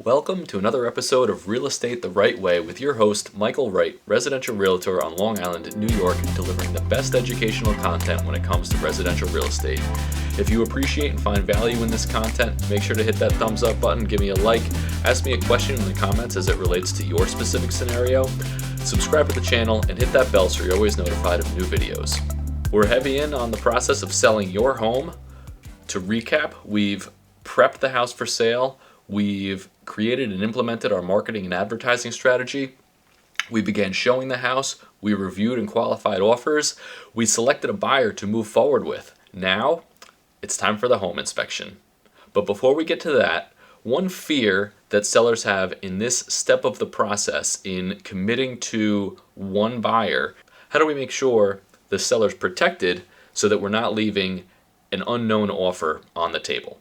Welcome to another episode of Real Estate the Right Way with your host, Michael.Wright, residential realtor on Long Island, New York, delivering the best educational content when it comes to residential real estate. If you appreciate and find value in this content, make sure to hit that thumbs up button, give me a like, ask me a question in the comments as it relates to your specific scenario, subscribe to the channel, and hit that bell so you're always notified of new videos. We're heavy in on the process of selling your home. To recap, we've prepped the house for sale. We've created and implemented our marketing and advertising strategy. We began showing the house. We reviewed and qualified offers. We selected a buyer to move forward with. Now, it's time for the home inspection. But before we get to that, one fear that sellers have in this step of the process in committing to one buyer, how do we make sure the seller's protected so that we're not leaving an unknown offer on the table?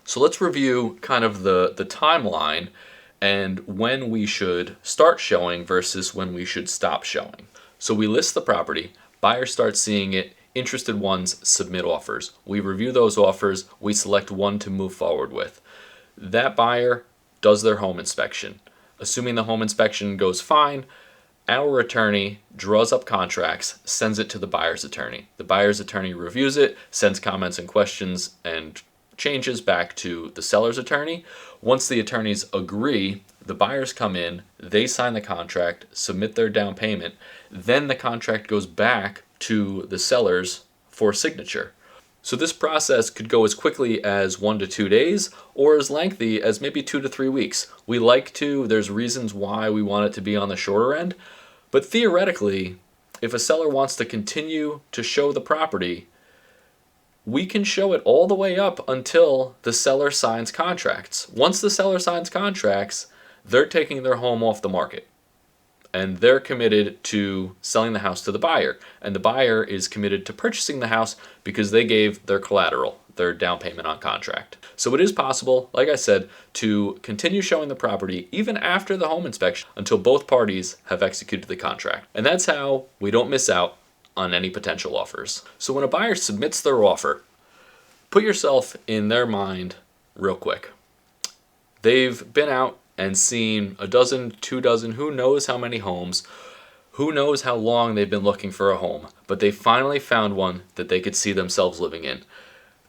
So let's review kind of the timeline and when we should start showing versus when we should stop showing. So we list the property, buyers start seeing it, interested ones submit offers. We review those offers, we select one to move forward with. That buyer does their home inspection. Assuming the home inspection goes fine, our attorney draws up contracts, sends it to the buyer's attorney. The buyer's attorney reviews it, sends comments and questions and changes back to the seller's attorney. Once the attorneys agree, the buyers come in, they sign the contract, submit their down payment, then the contract goes back to the sellers for signature. So this process could go as quickly as 1 to 2 days or as lengthy as maybe 2 to 3 weeks. There's reasons why we want it to be on the shorter end, but theoretically, if a seller wants to continue to show the property, we can show it all the way up until the seller signs contracts. Once the seller signs contracts, they're taking their home off the market. And they're committed to selling the house to the buyer. And the buyer is committed to purchasing the house because they gave their collateral, their down payment on contract. So it is possible, like I said, to continue showing the property even after the home inspection until both parties have executed the contract. And that's how we don't miss out on any potential offers. So when a buyer submits their offer, put yourself in their mind real quick. They've been out and seen a dozen, 2 dozen, who knows how many homes, who knows how long they've been looking for a home, but they finally found one that they could see themselves living in.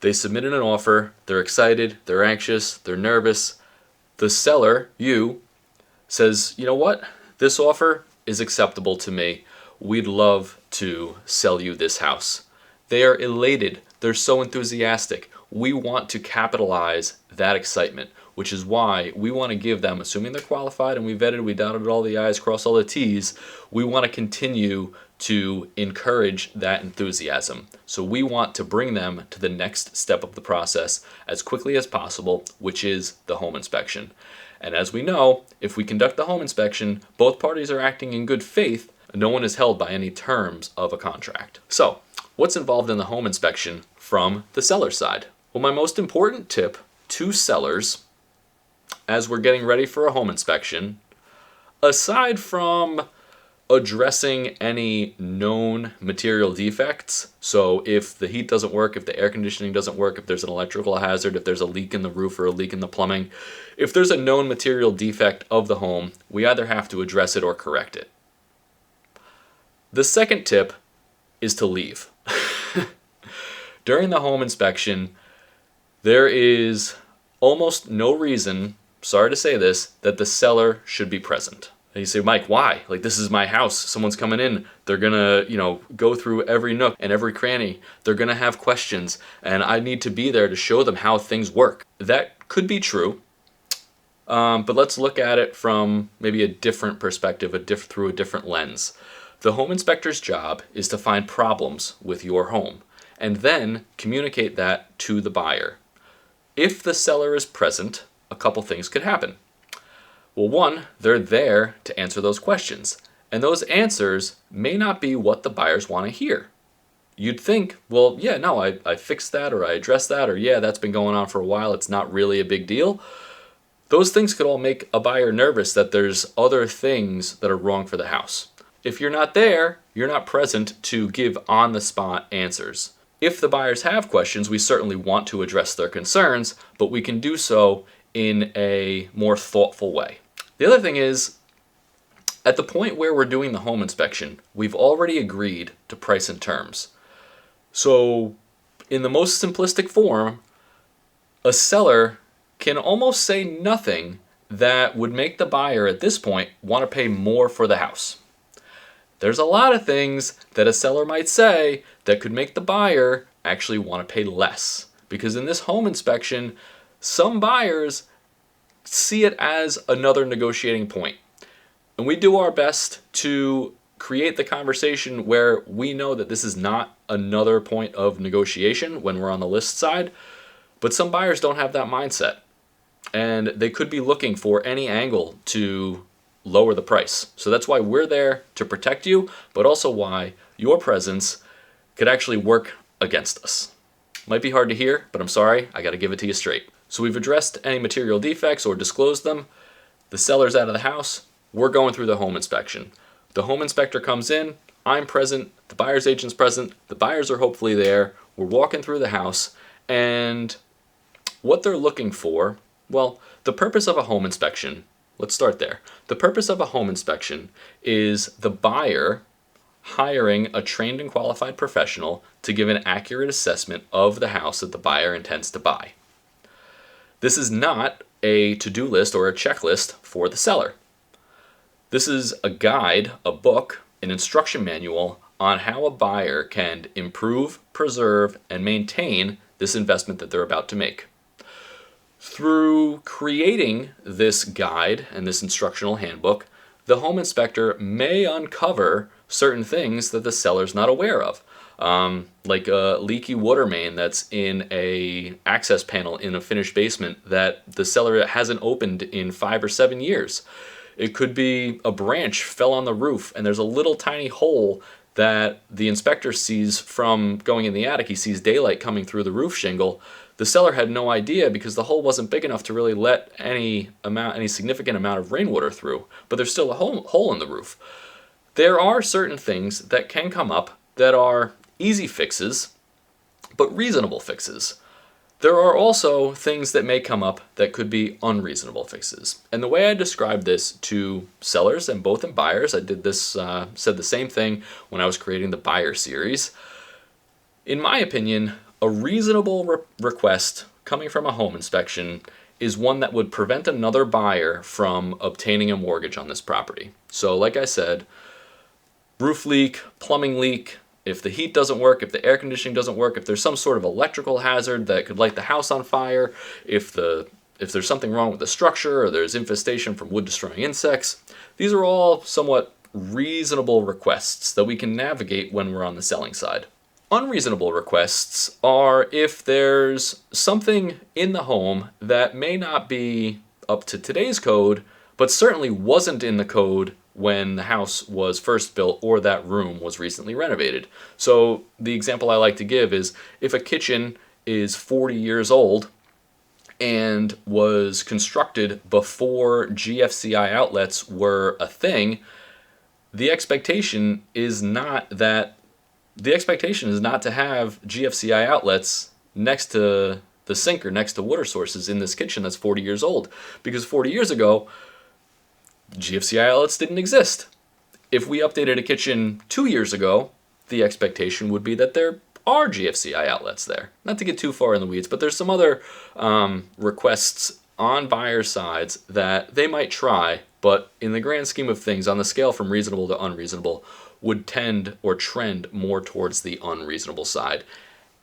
They submitted an offer, they're excited, they're anxious, they're nervous. The seller, you, says, you know what, this offer is acceptable to me. We'd love to sell you this house. They are elated. They're so enthusiastic. We want to capitalize that excitement, which is why we want to give them, assuming they're qualified and we vetted, we dotted all the I's, crossed all the T's, we want to continue to encourage that enthusiasm. So we want to bring them to the next step of the process as quickly as possible, which is the home inspection. And as we know, if we conduct the home inspection, both parties are acting in good faith. No one is held by any terms of a contract. So, what's involved in the home inspection from the seller's side? Well, my most important tip to sellers as we're getting ready for a home inspection, aside from addressing any known material defects, so if the heat doesn't work, if the air conditioning doesn't work, if there's an electrical hazard, if there's a leak in the roof or a leak in the plumbing, if there's a known material defect of the home, we either have to address it or correct it. The second tip is to leave. During the home inspection, there is almost no reason, sorry to say this, that the seller should be present. And you say, Mike, why? Like, this is my house. Someone's coming in. They're gonna, go through every nook and every cranny. They're gonna have questions, and I need to be there to show them how things work. That could be true, but let's look at it from maybe a different perspective, through a different lens. The home inspector's job is to find problems with your home and then communicate that to the buyer. If the seller is present, a couple things could happen. Well, one, they're there to answer those questions, and those answers may not be what the buyers want to hear. You'd think, well, yeah, no, I fixed that, or I addressed that, or yeah, that's been going on for a while, it's not really a big deal. Those things could all make a buyer nervous that there's other things that are wrong for the house. If you're not there, you're not present to give on-the-spot answers. If the buyers have questions, we certainly want to address their concerns, but we can do so in a more thoughtful way. The other thing is, at the point where we're doing the home inspection, we've already agreed to price and terms. So, in the most simplistic form, a seller can almost say nothing that would make the buyer at this point want to pay more for the house. There's a lot of things that a seller might say that could make the buyer actually want to pay less. Because in this home inspection, some buyers see it as another negotiating point. And we do our best to create the conversation where we know that this is not another point of negotiation when we're on the list side. But some buyers don't have that mindset. And they could be looking for any angle to lower the price. So that's why we're there to protect you, but also why your presence could actually work against us. Might be hard to hear, but I'm sorry, I gotta give it to you straight. So we've addressed any material defects or disclosed them. The seller's out of the house. We're going through the home inspection. The home inspector comes in, I'm present, the buyer's agent's present, the buyers are hopefully there, we're walking through the house, and what they're looking for, well, the purpose of a home inspection, let's start there. The purpose of a home inspection is the buyer hiring a trained and qualified professional to give an accurate assessment of the house that the buyer intends to buy. This is not a to-do list or a checklist for the seller. This is a guide, a book, an instruction manual on how a buyer can improve, preserve, and maintain this investment that they're about to make. Through creating this guide and this instructional handbook, the home inspector may uncover certain things that the seller's not aware of, like a leaky water main that's in a access panel in a finished basement that the seller hasn't opened in 5 or 7 years. It could be a branch fell on the roof and there's a little tiny hole that the inspector sees from going in the attic. He sees daylight coming through the roof shingle. The seller had no idea because the hole wasn't big enough to really let any significant amount of rainwater through, but there's still a hole in the roof. There are certain things that can come up that are easy fixes, but reasonable fixes. There are also things that may come up that could be unreasonable fixes. And the way I describe this to sellers and both in buyers, I did this, said the same thing when I was creating the buyer series. In my opinion, a reasonable request coming from a home inspection is one that would prevent another buyer from obtaining a mortgage on this property. So like I said, roof leak, plumbing leak, if the heat doesn't work, if the air conditioning doesn't work, if there's some sort of electrical hazard that could light the house on fire, if there's something wrong with the structure or there's infestation from wood-destroying insects, these are all somewhat reasonable requests that we can navigate when we're on the selling side. Unreasonable requests are if there's something in the home that may not be up to today's code, but certainly wasn't in the code when the house was first built or that room was recently renovated. So the example I like to give is if a kitchen is 40 years old and was constructed before GFCI outlets were a thing, the expectation is not to have GFCI outlets next to the sink or next to water sources in this kitchen that's 40 years old. Because 40 years ago, GFCI outlets didn't exist. If we updated a kitchen 2 years ago, the expectation would be that there are GFCI outlets there. Not to get too far in the weeds, but there's some other requests on buyers' sides that they might try, but in the grand scheme of things, on the scale from reasonable to unreasonable, would tend or trend more towards the unreasonable side.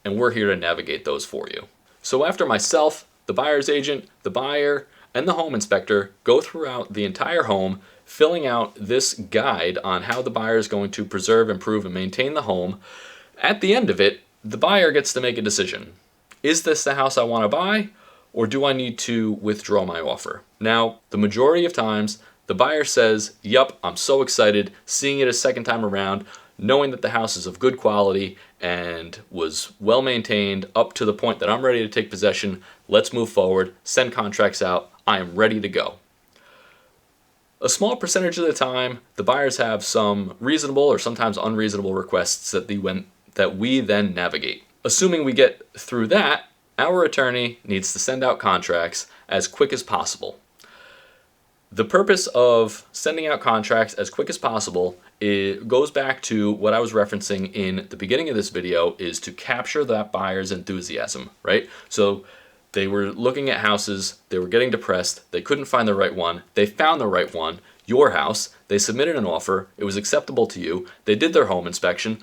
And we're here to navigate those for you. So after myself, the buyer's agent, the buyer, and the home inspector go throughout the entire home, filling out this guide on how the buyer is going to preserve, improve, and maintain the home. At the end of it, the buyer gets to make a decision. Is this the house I want to buy, or do I need to withdraw my offer? Now, the majority of times, the buyer says, yup, I'm so excited, seeing it a second time around, knowing that the house is of good quality and was well maintained up to the point that I'm ready to take possession. Let's move forward, send contracts out, I am ready to go. A small percentage of the time, the buyers have some reasonable or sometimes unreasonable requests that we then navigate. Assuming we get through that, our attorney needs to send out contracts, as quick as possible. The purpose of sending out contracts as quick as possible, it goes back to what I was referencing in the beginning of this video, is to capture that buyer's enthusiasm, right? So they were looking at houses, they were getting depressed, they couldn't find the right one, they found the right one, your house, they submitted an offer, it was acceptable to you, they did their home inspection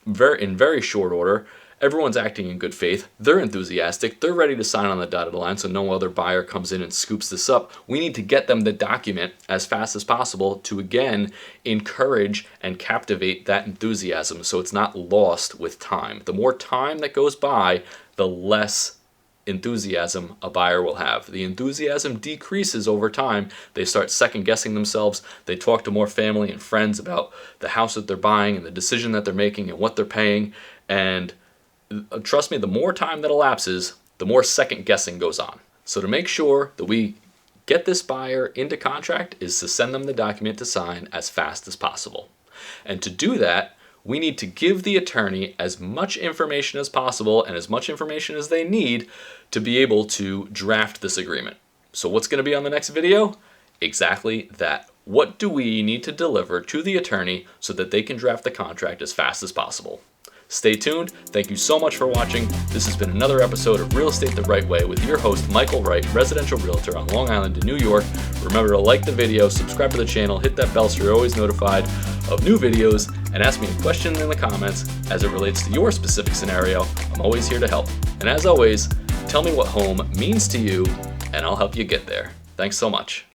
in very short order. Everyone's acting in good faith. They're enthusiastic. They're ready to sign on the dotted line so no other buyer comes in and scoops this up. We need to get them the document as fast as possible to, again, encourage and captivate that enthusiasm so it's not lost with time. The more time that goes by, the less enthusiasm a buyer will have. The enthusiasm decreases over time. They start second guessing themselves. They talk to more family and friends about the house that they're buying and the decision that they're making and what they're paying. And trust me, the more time that elapses, the more second guessing goes on. So to make sure that we get this buyer into contract is to send them the document to sign as fast as possible. And to do that, we need to give the attorney as much information as possible and as much information as they need to be able to draft this agreement. So what's going to be on the next video? Exactly that. What do we need to deliver to the attorney so that they can draft the contract as fast as possible? Stay tuned. Thank you so much for watching. This has been another episode of Real Estate the Right Way with your host, Michael.Wright, residential realtor on Long Island in New York. Remember to like the video, subscribe to the channel, hit that bell so you're always notified of new videos, and ask me a question in the comments as it relates to your specific scenario. I'm always here to help. And as always, tell me what home means to you, and I'll help you get there. Thanks so much.